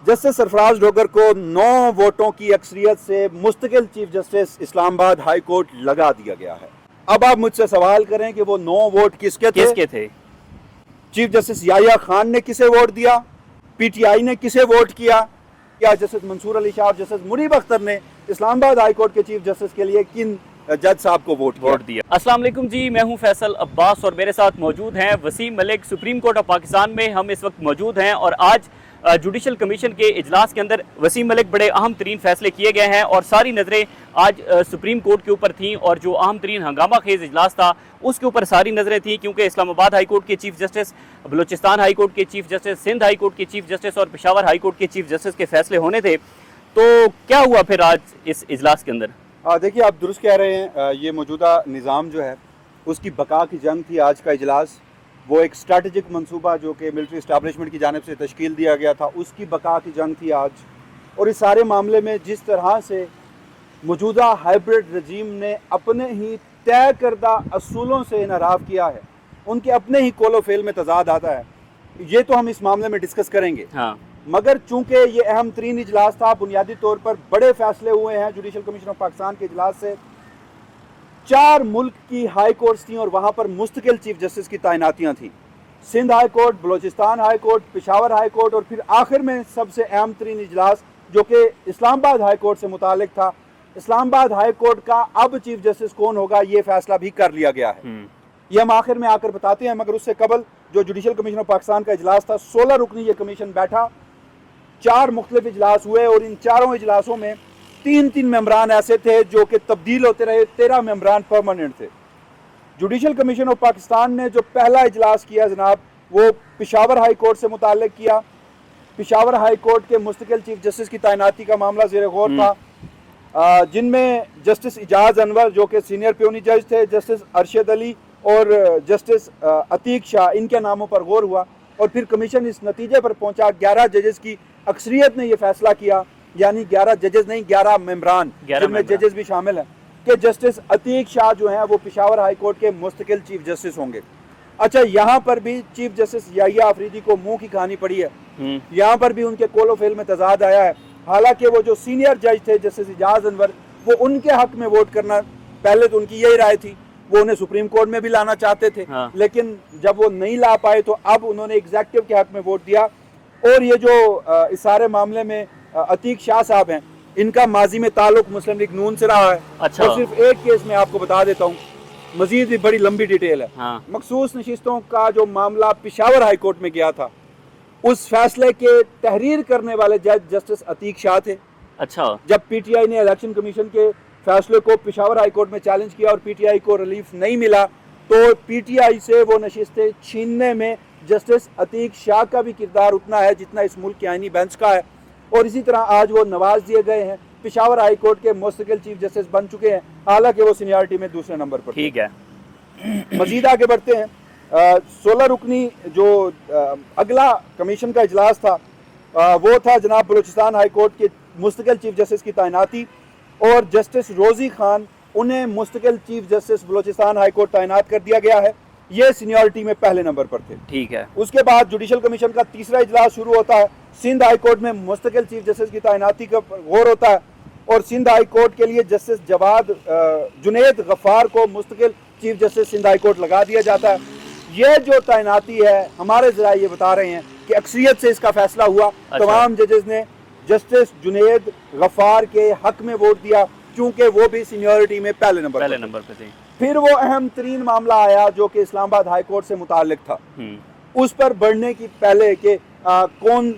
Justice Sarfraz Dogar को 9 वोटों की अक्सरियत से मुस्तकिल chief justice Islamabad high court लगा दिया गया है। अब आप मुझसे सवाल करें कि वो 9 वोट किसके थे? चीफ जस्टिस याहिया खान ने किसे वोट दिया, पीटीआई ने किसे वोट किया, या जस्टिस मंसूर अली शाह और जस्टिस मुनीब अख्तर ने इस्लामाबाद हाई कोर्ट के चीफ जस्टिस के लिए किन जज साहब को वोट दिया? अस्सलाम वालेकुम जी, मैं हूं फैसल अब्बास और मेरे साथ मौजूद हैं Wasim Malik. Supreme court of Pakistan में हम इस वक्त मौजूद हैं और आज जुडिशल कमीशन के इजलास के अंदर वसीम मलिक बड़े अहम तरीन फैसले किए गए हैं और सारी नज़रें आज सुप्रीम कोर्ट के ऊपर थीं और जो अहम तरीन हंगामा खेज इजलास था उसके ऊपर सारी नज़रें थीं, क्योंकि इस्लामाबाद हाई कोर्ट के chief justice, Balochistan high court के chief justice, Sindh high court के चीफ जस्टिस और पेशावर हाई कोर्ट के चीफ जस्टिस के फैसले होने थे। तो क्या हुआ फिर आज इस इजलास के अंदर? देखिए, आप दुरुस्त कह रहे हैं। ये मौजूदा निज़ाम जो है उसकी बका की जंग थी। आज का इजलास वो एक स्ट्रैटेजिक मंसूबा जो कि मिलिट्री इस्टेब्लिशमेंट की जानिब से तश्कील दिया गया था, उसकी बका की जंग थी आज। और इस सारे मामले में जिस तरह से मौजूदा हाइब्रिड रजीम ने अपने ही तय करदा असूलों से इनहराफ किया है, उनके अपने ही कोलो फेल में तजाद आता है, ये तो हम इस मामले में डिस्कस करेंगे। हाँ। मगर चूंकि ये अहम तरीन इजलास था, बुनियादी तौर पर बड़े फैसले हुए हैं जुडिशल कमीशन ऑफ पाकिस्तान के इजलास से। 4 मुल्क की हाई कोर्ट्स थी और वहाँ पर मुस्तकिल चीफ जस्टिस की तैनातियाँ थीं। Sindh high court, Balochistan high court, Peshawar high court और फिर आखिर में सबसे अहम तरीन इजलास जो कि इस्लामाबाद हाई कोर्ट से मुतालिक था। इस्लामाबाद हाई कोर्ट का अब चीफ जस्टिस कौन होगा ये फैसला भी कर लिया गया है। ये हम आखिर में आकर बताते हैं, मगर उससे कबल जो जुडिशल कमीशन ऑफ पाकिस्तान का इजलास था, 16 रुकनी ये कमीशन बैठा, 4 मुख्तलिफ इजलास हुए और इन चारों इजलासों में 3-3 मेंबरान ऐसे थे जो कि तब्दील होते रहे, 13 मेंबरान परमानेंट थे। जुडिशल कमीशन ऑफ पाकिस्तान ने जो पहला इजलास किया जनाब, वो पेशावर हाई कोर्ट से मुताल्लिक किया। पेशावर हाई कोर्ट के मुस्तकिल चीफ जस्टिस की तैनाती का मामला ज़ेर गौर था, जिनमें जस्टिस इजाज़ अनवर जो कि सीनियर प्यूनी जज थे, जस्टिस अरशद अली और जस्टिस अतीक शाह, इनके नामों पर गौर हुआ और फिर कमीशन इस नतीजे पर पहुंचा, 11 जजेस की अक्सरियत ने यह फैसला किया, यानी 11 जजेस नहीं 11 मेंबरान, जिनमें जजेस भी शामिल हैं, कि जस्टिस अतीक शाह जो हैं वो पेशावर हाई कोर्ट के मुस्तकिल चीफ जस्टिस होंगे। अच्छा, यहाँ पर भी चीफ जस्टिस याहिया अफरीदी को मुंह की कहानी पड़ी है, यहाँ पर भी उनके कोलो फेल में तजाद आया है। हालांकि वो जो सीनियर जज थे जस्टिस इजाज़ अनवर, वो उनके हक में वोट करना, पहले तो उनकी यही राय थी, वो उन्हें सुप्रीम कोर्ट में भी लाना चाहते थे। हाँ। लेकिन जब वो नहीं ला पाए तो अब उन्होंने एग्जीक्यूटिव के हक में वोट दिया। और ये जो इस सारे मामले में अतीक शाह साहब हैं, इनका माजी में ताल्लुक मुस्लिम लीग नून से रहा है। अच्छा। और सिर्फ एक केस में आपको बता देता हूँ, मजीद भी बड़ी लंबी डिटेल है। हाँ। मखसूस नशिस्तों का जो मामला पेशावर हाई कोर्ट में गया था, उस फैसले के तहरीर करने वाले जज जस्टिस अतीक शाह थे। अच्छा। जब पीटीआई ने इलेक्शन कमीशन के फैसले को पेशावर हाई कोर्ट में चैलेंज किया और पीटीआई को रिलीफ नहीं मिला, तो पीटीआई से वो नशिस्तें छीनने में जस्टिस अतीक शाह का भी किरदार उतना है जितना इस मुल्क के आईनी बेंच का है। और इसी तरह आज वो नवाज दिए गए हैं, पेशावर हाई कोर्ट के मुस्तकिल चीफ जस्टिस बन चुके हैं, हालांकि वो सीनियरिटी में दूसरे नंबर पर। ठीक है, मजीद आगे बढ़ते हैं। 16 रुकनी जो अगला कमीशन का इजलास था, वो था जनाब बलूचिस्तान हाई कोर्ट के मुस्तकिल चीफ जस्टिस की तैनाती, और जस्टिस रोजी खान, उन्हें मुस्तकिल chief justice Balochistan high court तैनात कर दिया गया है। ये सीनियरिटी में पहले नंबर पर थे। ठीक है। उसके बाद जुडिशल कमीशन का तीसरा इजलास शुरू होता है। सिंध हाई कोर्ट में मुस्तकिल चीफ जस्टिस की तैनाती का गौर होता है और सिंध हाई कोर्ट के लिए जस्टिस जुनेद गफ्फार को मुस्तकिल chief justice Sindh high court लगा दिया जाता है। ये जो तैनाती है, हमारे जरा ये बता रहे हैं कि अक्सरियत से इसका फैसला हुआ। अच्छा। तमाम जजेस ने जस्टिस जुनेद गफ्फार के हक में वोट दिया, क्योंकि वो भी सीनियरिटी में पहले नंबर पे थे। फिर वो अहम तरीन मामला आया जो कि इस्लामाबाद हाई कोर्ट से मुताल्लिक था। उस पर बढ़ने की पहले कि कौन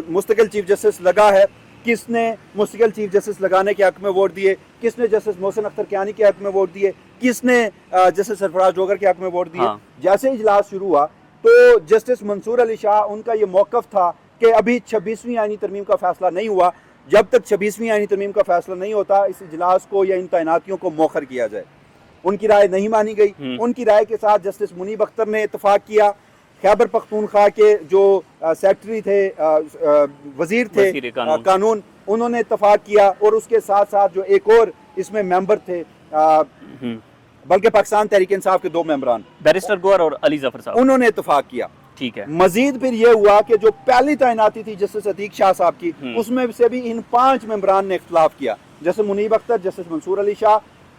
मुस्तकिल चीफ जस्टिस लगा है, किसने मुस्तकिल चीफ जस्टिस लगाने के हक में वोट दिए, किसने जस्टिस मोहसिन अख्तर कियानी के हक में वोट दिए, किसने जस्टिस सरफराज डोगर के हक में वोट दिए। हाँ। जैसे इजलास शुरू हुआ तो जस्टिस मंसूर अली शाह, उनका ये मौक़िफ़ था कि अभी 26वीं आईनी तरमीम का फैसला नहीं हुआ, जब तक 26वीं आईनी तरमीम का फैसला नहीं होता इस इजलास को या इन तैनातियों को मौखर किया जाए। उनकी राय नहीं मानी गई। उनकी राय के साथ जस्टिस मुनीब अख्तर ने इत्तफाक किया। खैबर पख्तूनख्वा के जो सेक्रेटरी थे, वजीर थे कानून, उन्होंने इत्तफाक किया और उसके साथ साथ जो एक और इसमें मेंबर थे, बल्कि पाकिस्तान तहरीक इंसाफ के 2 मेंबरान, बैरिस्टर गौहर और अली जफर साहब, उन्होंने इत्तफाक किया। ठीक है। मजीद फिर ये हुआ कि जो पहली तैनाती थी जस्टिस अतीक शाह साहब की, उसमें से भी इन 5 मेंबरान ने इख्तलाफ किया, जैसे मुनीब अख्तर, जस्टिस मंसूर अली शाह,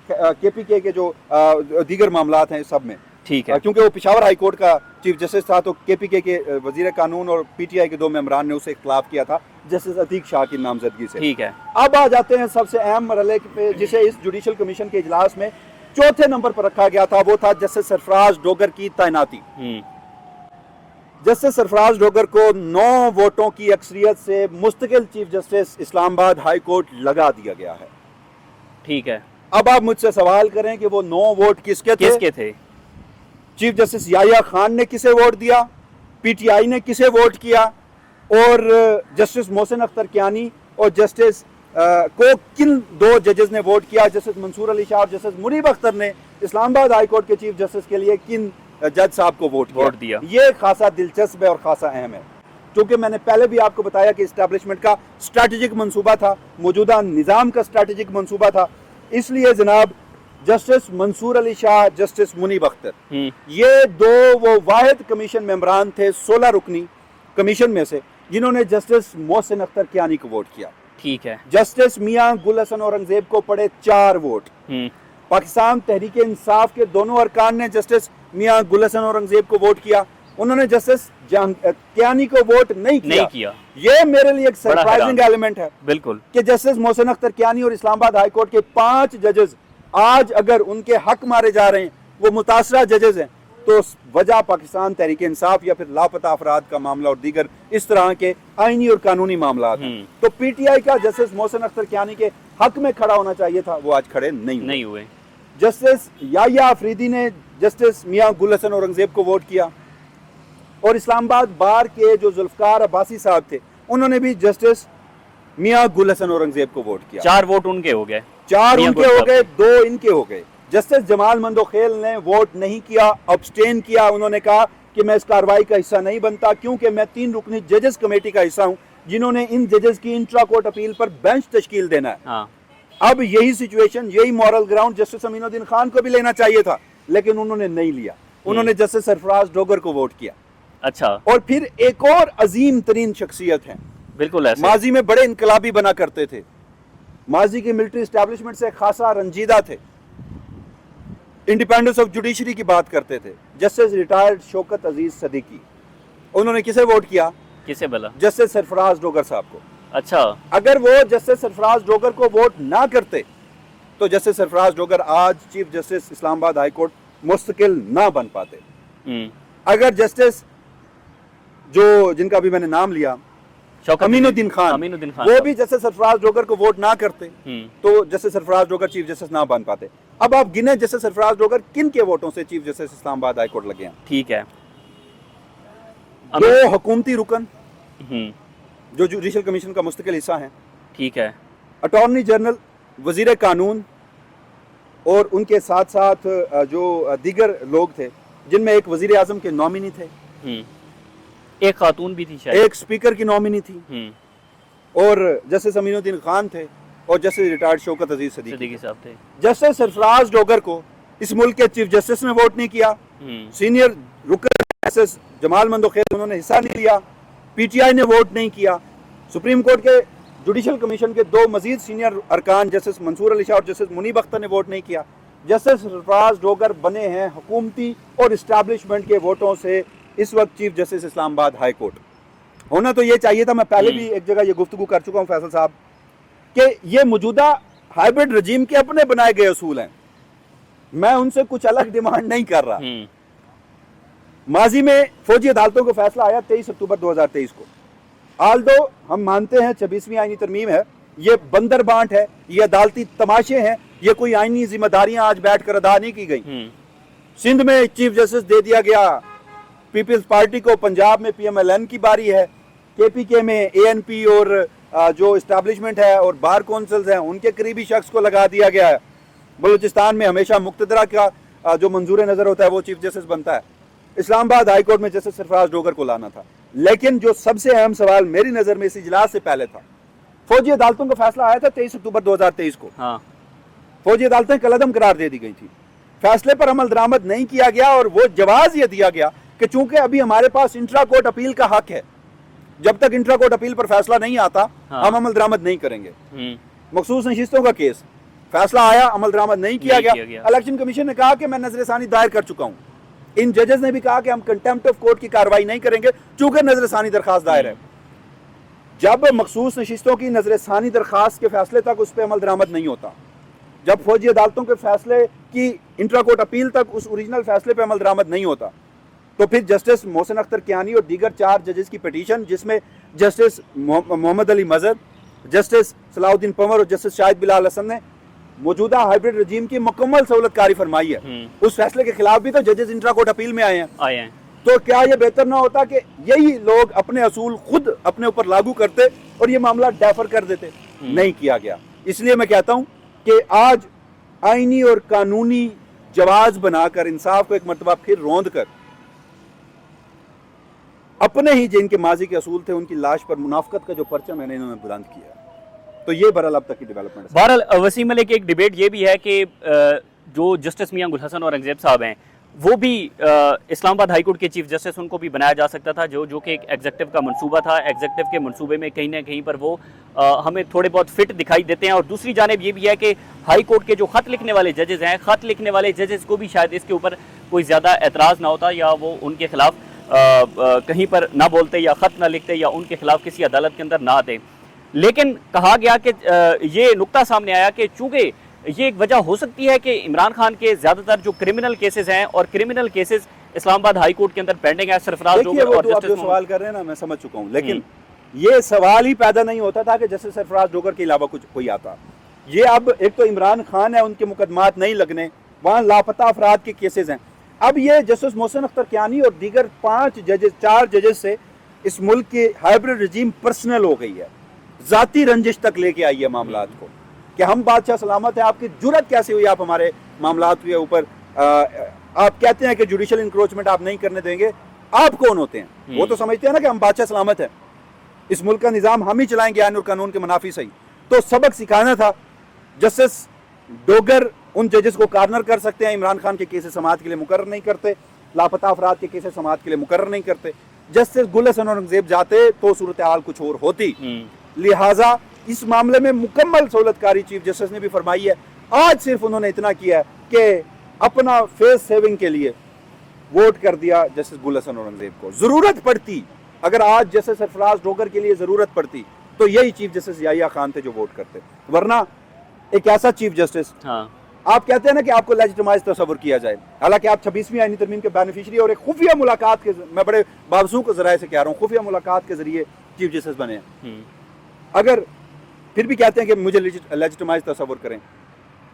KPK के जो दीगर मामलात हैं सब में। ठीक है। क्योंकि वो पेशावर हाई कोर्ट का चीफ जस्टिस था, तो KPK के वजीर कानून और PTI के 2 मेंबरान ने उससे इख्तलाफ किया था जस्टिस अतीक शाह की नामजदगी से। ठीक है। अब आ जाते हैं सबसे अहम मरहले पे, जिसे इस जुडिशल कमीशन के इजलास में चौथे नंबर पर रखा गया था, वो था जस्टिस सरफराज डोगर की तैनाती। जस्टिस सरफराज डोगर को 9 वोटों की अक्सरियत से मुस्तकिल chief justice Islamabad high court लगा दिया गया है। ठीक है। अब आप मुझसे सवाल करें कि वो 9 वोट किसके थे? चीफ जस्टिस याहिया खान ने किसे वोट दिया, PTI ने किसे वोट किया, और जस्टिस मोहसिन अख्तर कियानी और जस्टिस को किन 2 जजेस ने वोट किया, जस्टिस मंसूर अली शाह और जस्टिस मुनीब अख्तर ने इस्लामाबाद हाई कोर्ट के चीफ जस्टिस के लिए किन जज साहब को वोट दिया। ये खासा दिलचस्प है और खासा अहम है, क्योंकि मैंने पहले भी आपको बताया कि इस्टेब्लिशमेंट का स्ट्रैटेजिक मंसूबा था, मौजूदा निज़ाम का स्ट्रैटेजिक मंसूबा था। इसलिए जनाब जस्टिस मंसूर अली शाह, जस्टिस मुनीब अख्तर, ये 2 वो वाहिद कमीशन मेंबरान थे 16 रुकनी कमीशन में से जिन्होंने जस्टिस मोहसिन अख्तर कियानी को वोट किया। ठीक है। जस्टिस मियां गुल हसन औरंगजेब को पड़े 4 वोट। पाकिस्तान तहरीक इंसाफ के दोनों अरकान ने जस्टिस मियां गुल हसन औरंगजेब को वोट किया, उन्होंने जस्टिस कियानी को वोट नहीं किया। ये मेरे लिए एक सरप्राइजिंग एलिमेंट है बिल्कुल, कि जस्टिस मोहसिन अख्तर कियानी और इस्लामाबाद हाई कोर्ट के 5 जजेस आज अगर उनके हक मारे जा रहे हैं, वो मुतासरा जजेस हैं, तो वजह पाकिस्तान तहरीक इंसाफ या फिर लापता अफराद का मामला और दीगर इस तरह के आईनी और कानूनी मामला हैं। तो PTI का जस्टिस मोहसिन अख्तर कियानी के हक में खड़ा होना चाहिए था, वो आज खड़े नहीं हुए। जस्टिस याहिया अफरीदी ने जस्टिस मियां गुल हसन औरंगजेब को वोट किया, और इस्लामाबाद बार के जो जुल्फकार अब्बासी साहब थे, उन्होंने भी जस्टिस मियां गुल हसन औरंगजेब को वोट किया। 4 वोट उनके हो गए, 4 उनके हो गए, 2 इनके हो गए। जस्टिस जमाल मंदोखेल ने वोट नहीं किया, अब्सटेन किया। उन्होंने कहा कि मैं इस कार्रवाई का हिस्सा नहीं बनता, क्योंकि मैं 3 रुकनी जजेस कमेटी का हिस्सा हूं, जिन्होंने इन जजेस की इंट्रा कोर्ट अपील पर बेंच तश्कील देना है। हाँ। अब यही सिचुएशन, यही moral ground justice Aminuddin Khan को भी लेना चाहिए था, लेकिन उन्होंने नहीं लिया। उन्होंने जस्टिस सरफराज डोगर को वोट किया। अच्छा। और फिर एक और अजीम तरीन शख्सियत है, बिल्कुल ऐसे, माजी में बड़े इनकलाबी बना करते थे, माजी की मिलिट्री एस्टैब्लिशमेंट से खासा रंजीदा थे, इंडिपेंडेंस ऑफ जुडिशरी की बात करते थे, जस्टिस रिटायर्ड शौकत अजीज सदीकी। उन्होंने किसे वोट किया? किसे बोला? जस्टिस सरफराज डोगर साहब को। अच्छा। अगर वो जस्टिस सरफराज डोगर को वोट ना करते तो जस्टिस सरफराज डोगर आज chief justice Islamabad high court मुस्तकिल ना बन पाते। अगर जस्टिस जो जिनका भी मैंने नाम लिया, अमीनुद्दीन खान, वो भी जस्टिस सरफराज डोगर को वोट ना करते तो justice Sarfraz Dogar chief justice ना बन पाते। अब आप गिने जस्टिस सरफराज डोगर किन के वोटों से chief justice Islamabad high court लगे हैं? ठीक है। 2 हुकूमती रुकन जो जुडिशल कमीशन का मुस्तकिल हिस्सा है। ठीक है। अटॉर्नी जनरल, वजीर कानून और उनके साथ साथ जो दीगर लोग थे, जिनमें एक वजीर आजम के नॉमिनी थे, एक खातून भी थी शायद, एक स्पीकर की नॉमिनी थी, और जस्टिस अमीनुद्दीन खान थे, और जस्टिस रिटायर्ड शौकत अजीज सदीकी साहब थे। जस्टिस सरफराज डोगर को इस मुल्क के चीफ जस्टिस ने वोट नहीं किया, सीनियर रुकन जस्टिस जमाल मंदोखेल उन्होंने हिस्सा नहीं लिया, PTI ने वोट नहीं किया, सुप्रीम कोर्ट के जुडिशल कमीशन के 2 मजीद सीनियर अरकान जस्टिस मंसूर अली शाह और जस्टिस मुनीब अख्तर ने वोट नहीं किया। जस्टिस सरफराज डोगर बने हैं हुकूमती और इस्टेब्लिशमेंट के वोटों से इस वक्त chief justice Islamabad high court. होना तो ये चाहिए था, मैं पहले भी एक जगह ये गुफ्तगू कर चुका हूँ फैसल साहब, कि ये मौजूदा हाइब्रिड रजीम के अपने बनाए गए असूल हैं, मैं उनसे कुछ अलग डिमांड नहीं कर रहा। माजी में फौजी अदालतों को फैसला आया 23 अक्टूबर 2023 को। आल्दो हम मानते हैं 26वीं आईनी तरमीम है, ये बंदर बांट है, ये अदालती तमाशे हैं, ये कोई आईनी जिम्मेदारियां आज बैठकर अदा नहीं की गई। सिंध में चीफ जस्टिस दे दिया गया पीपल्स पार्टी को, पंजाब में PMLN की बारी है, KPK में ANP और जो इस्टेब्लिशमेंट है और बार काउंसिल्स हैं उनके करीबी शख्स को लगा दिया गया है। बलूचिस्तान में हमेशा मुक्तदरा का जो मंजूर नज़र होता है वो चीफ जस्टिस बनता है। इस्लामाबाद हाई कोर्ट में जस्टिस सरफराज डोगर को लाना था। लेकिन जो सबसे अहम सवाल मेरी नज़र में इस इजलास से पहले था, फौजी अदालतों का फैसला आया था 23 अक्टूबर 2023 को। हाँ। फौजी अदालतें कलअदम करार दे दी गई थी, फैसले पर अमल दरामद नहीं किया गया और वो जवाब ये दिया गया कि चूंकि अभी हमारे पास इंट्रा कोर्ट अपील का हक है, जब तक इंट्रा कोर्ट अपील पर फैसला नहीं आता हम अमल दरामद नहीं करेंगे। मखसूस नशिस्तों का केस, फैसला आया, अमल दरामद नहीं किया गया। इलेक्शन कमीशन ने कहा कि मैं नजरसानी दायर कर चुका हूं। इन जजेस ने भी कहा कि हम कंटेम्प्ट ऑफ कोर्ट की कार्रवाई नहीं करेंगे चूंकि नजरसानी दरखास्त दायर है। जब मखसूस नशिस्तों की नजरसानी दरखास्त के फैसले तक उस पर अमल दरामद नहीं होता, जब फौजी अदालतों के फैसले की इंट्रा कोर्ट अपील तक उस ओरिजिनल फैसले पर अमल दरामद नहीं होता, तो फिर जस्टिस मोहसिन अख्तर कियानी और दीगर 4 जजेस की पिटीशन, जिसमें जस्टिस मोहम्मद अली मजहर, जस्टिस सलाउद्दीन पंवर और जस्टिस शाहिद बिलाल हसन ने मौजूदा हाइब्रिड रजीम की मुकम्मल सहूलतकारी फरमाई है, उस फैसले के खिलाफ भी तो जजेस इंट्रा कोर्ट अपील में आए हैं। तो क्या यह बेहतर ना होता कि यही लोग अपने असूल खुद अपने ऊपर लागू करते और ये मामला डेफर कर देते? नहीं किया गया। इसलिए मैं कहता हूं कि आज आईनी और कानूनी जवाज बनाकर इंसाफ को एक मरतबा फिर रोंद कर अपने ही जिनके माजी के असूल थे उनकी लाश पर मुनाफकत का जो परचम है इन्होंने बुलंद किया। तो ये बहरहाल अब तक की डेवलपमेंट है। बहरहाल वसीम मलिक, एक डिबेट ये भी है कि जो जस्टिस मियां गुल हसन औरंगजेब साहब हैं वो भी इस्लामाबाद हाई कोर्ट के चीफ जस्टिस, उनको भी बनाया जा सकता था, जो कि एक एग्जेक्टिव का मंसूबा था। एग्जेक्टिव के मंसूबे में कहीं ना कहीं पर वो हमें थोड़े बहुत फिट दिखाई देते हैं। और दूसरी जानिब ये भी है कि हाई कोर्ट के जो ख़त लिखने वाले जजेस हैं, ख़त लिखने वाले जजेस को भी शायद इसके ऊपर कोई ज़्यादा एतराज़ ना होता, या वो उनके खिलाफ कहीं पर ना बोलते या ख़त ना लिखते या उनके खिलाफ किसी अदालत के अंदर ना आते। लेकिन कहा गया कि ये नुक्ता सामने आया कि चूँकि ये एक वजह हो सकती है कि इमरान खान के ज़्यादातर जो क्रिमिनल केसेस हैं, और criminal cases Islamabad high court के अंदर पेंडिंग है, सरफराज डोगर और जस्टिस सवाल कर रहे हैं ना, मैं समझ चुका हूँ, लेकिन ये सवाल ही पैदा नहीं होता था कि जस्टिस सरफराज डोगर के अलावा कुछ कोई आता। ये अब एक तो इमरान खान है, उनके मुकदमात नहीं लगने, वहाँ लापता अफराद के केसेस हैं। अब ये जस्टिस मोहसिन अख्तर कियानी और दीगर 4 जजेस से इस मुल्क की हाइब्रिड रजीम पर्सनल हो गई है, जाती रंजिश तक लेके आई है मामलात को कि हम बादशाह सलामत है। आपकी जुर्रत कैसे हुई आप हमारे मामलात के ऊपर आप कहते हैं कि जुडिशल इंक्रोचमेंट आप नहीं करने देंगे? आप कौन होते हैं? वो तो समझते हैं ना कि हम बादशाह सलामत है, इस मुल्क का निज़ाम हम ही चलाएंगे आईन और कानून के मुनाफी सही। तो सबक सिखाना था। जस्टिस डोगर उन जजेस को कार्नर कर सकते हैं, इमरान खान के केसेस समाअत के लिए मुकर्रर नहीं करते, लापता अफराद के केसेस समाअत के लिए मुकर्रर नहीं करते। जस्टिस गुल हसन औरंगजेब जाते तो सूरत हाल कुछ और होती। लिहाजा इस मामले में मुकम्मल सहूलतकारी चीफ जस्टिस ने भी फरमाई है। आज सिर्फ उन्होंने इतना किया है कि अपना फेस सेविंग के लिए वोट कर दिया जस्टिस गुल हसन औरंगजेब को। जरूरत पड़ती, अगर आज जस्टिस सरफराज डोगर के लिए जरूरत पड़ती तो यही चीफ जस्टिस याहिया खान थे जो वोट करते, वरना एक ऐसा चीफ जस्टिस आप कहते हैं ना कि आपको लेजिटिमाइज तस्वर किया जाए, हालांकि आप 26वीं आईनी तरमीम के बेनिफिशियरी और एक खुफिया मुलाकात के, मैं बड़े बावसूख के जराए से कह रहा हूँ, खुफिया मुलाकात के जरिए चीफ जस्टिस बने हैं। अगर फिर भी कहते हैं कि मुझे लेजिटिमाइज तस्वर करें,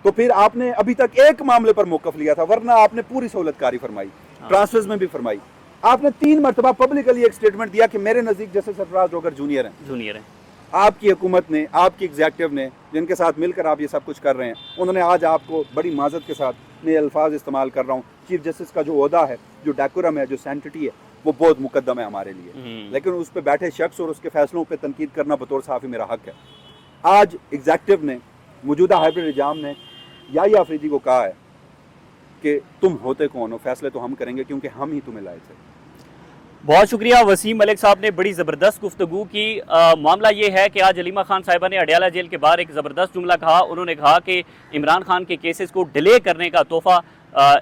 तो फिर आपने अभी तक एक मामले पर मौकफ लिया था, वरना आपने पूरी सहूलतकारी फरमाई, ट्रांसफर्स में भी फरमाई। आपने 3 मरतबा पब्लिकली एक स्टेटमेंट दिया कि मेरे नजदीक जस्टिस सरफराज डोगर जूनियर हैं। आपकी हुकूमत ने, आपकी एग्जेक्टिव ने, जिनके साथ मिलकर आप ये सब कुछ कर रहे हैं, उन्होंने आज आपको बड़ी माजत के साथ, मैं अल्फाज इस्तेमाल कर रहा हूँ, चीफ जस्टिस का जो ओहदा है, जो डेकोरम है, जो सैंक्टिटी है, वो बहुत मुकद्दम है हमारे लिए। लेकिन उस पर बैठे शख्स और उसके फैसलों पर तनकीद करना बतौर सहाफ़ी मेरा हक है। आज एग्जेक्टिव ने, मौजूदा हाइब्रिड निजाम ने याहिया अफरीदी को कहा है कि तुम होते कौन हो, फैसले तो हम करेंगे क्योंकि हम ही तुम्हें लाए थे। बहुत शुक्रिया वसीम मलिक साहब ने बड़ी ज़बरदस्त गुफ्तगू की। मामला ये है कि आज अलीमा खान साहिबा ने अडयाला जेल के बाहर एक ज़बरदस्त जुमला कहा। उन्होंने कहा कि इमरान खान के केसेस को डिले करने का तोहफा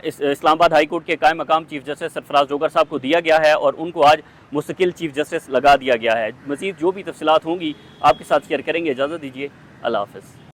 इस्लामाबाद हाई कोर्ट के कायम मकाम चीफ जस्टिस सरफराज डोगर साहब को दिया गया है और उनको आज मुस्तकिल चीफ जस्टिस लगा दिया गया है। मज़ीद जो भी तफसीलात होंगी आपके साथ शेयर करेंगे। इजाज़त दीजिए, अल्लाह हाफ़िज़।